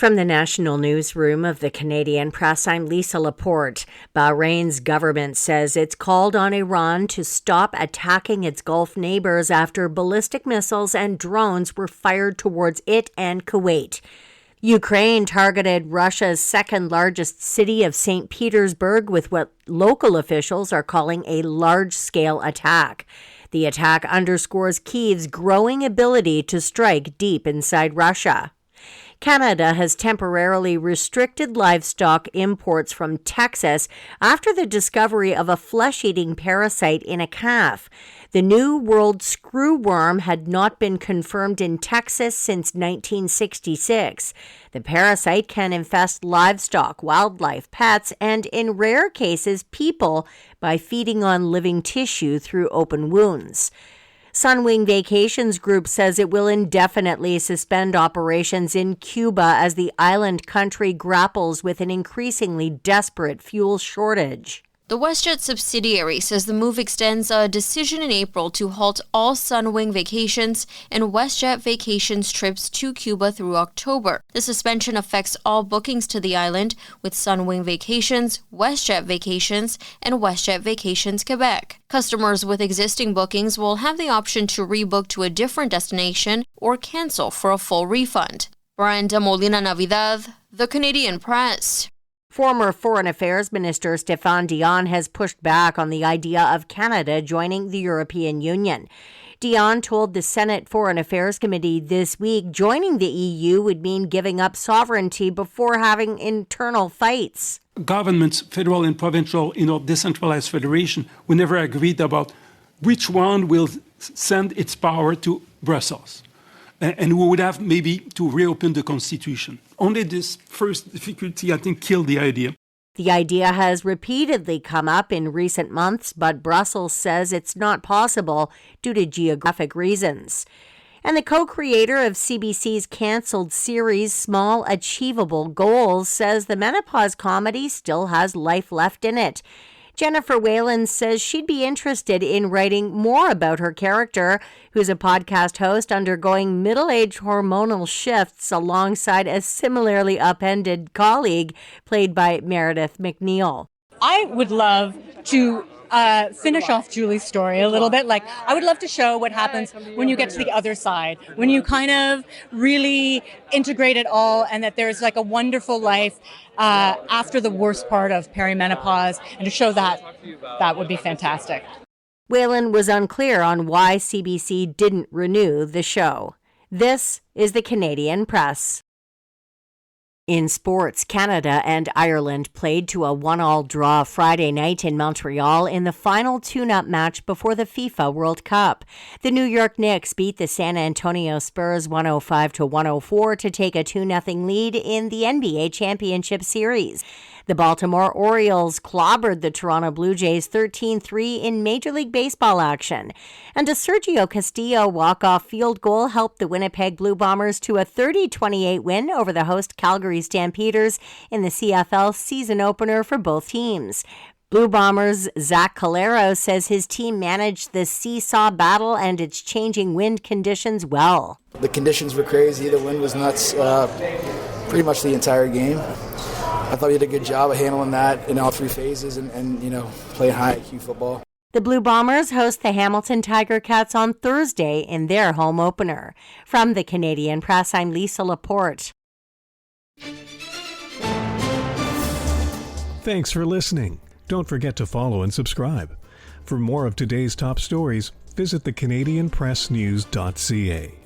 From the national newsroom of the Canadian Press, I'm Lisa Laporte. Bahrain's government says it's called on Iran to stop attacking its Gulf neighbors after ballistic missiles and drones were fired towards it and Kuwait. Ukraine targeted Russia's second-largest city of St. Petersburg with what local officials are calling a large-scale attack. The attack underscores Kyiv's growing ability to strike deep inside Russia. Canada has temporarily restricted livestock imports from Texas after the discovery of a flesh-eating parasite in a calf. The New World screwworm had not been confirmed in Texas since 1966. The parasite can infest livestock, wildlife, pets, and in rare cases, people by feeding on living tissue through open wounds. Sunwing Vacations Group says it will indefinitely suspend operations in Cuba as the island country grapples with an increasingly desperate fuel shortage. The WestJet subsidiary says the move extends a decision in April to halt all Sunwing Vacations and WestJet Vacations trips to Cuba through October. The suspension affects all bookings to the island, with Sunwing Vacations, WestJet Vacations, and WestJet Vacations Quebec. Customers with existing bookings will have the option to rebook to a different destination or cancel for a full refund. Brenda Molina Navidad, The Canadian Press. Former Foreign Affairs Minister Stéphane Dion has pushed back on the idea of Canada joining the European Union. Dion told the Senate Foreign Affairs Committee this week joining the EU would mean giving up sovereignty before having internal fights. Governments, federal and provincial, decentralized federation, we never agreed about which one will send its power to Brussels. And we would have maybe to reopen the Constitution. Only this first difficulty, I think, killed the idea. The idea has repeatedly come up in recent months, but Brussels says it's not possible due to geographic reasons. And the co-creator of CBC's canceled series Small Achievable Goals says the menopause comedy still has life left in it. Jennifer Whalen says she'd be interested in writing more about her character, who's a podcast host undergoing middle-age hormonal shifts alongside a similarly upended colleague played by Meredith McNeil. I would love to finish off Julie's story a little bit. Like, I would love to show what happens when you get to the other side, when you kind of really integrate it all, and that there's like a wonderful life after the worst part of perimenopause, and to show that would be fantastic. Whalen was unclear on why CBC didn't renew the show. This is the Canadian Press. In sports, Canada and Ireland played to a 1-1 draw Friday night in Montreal in the final tune-up match before the FIFA World Cup. The New York Knicks beat the San Antonio Spurs 105-104 to take a 2-0 lead in the NBA Championship Series. The Baltimore Orioles clobbered the Toronto Blue Jays 13-3 in Major League Baseball action. And a Sergio Castillo walk-off field goal helped the Winnipeg Blue Bombers to a 30-28 win over the host Calgary Stampeders in the CFL season opener for both teams. Blue Bombers' Zach Calero says his team managed the seesaw battle and its changing wind conditions well. The conditions were crazy. The wind was nuts pretty much the entire game. I thought we did a good job of handling that in all three phases and playing high IQ football. The Blue Bombers host the Hamilton Tiger Cats on Thursday in their home opener. From the Canadian Press, I'm Lisa Laporte. Thanks for listening. Don't forget to follow and subscribe. For more of today's top stories, visit thecanadianpressnews.ca.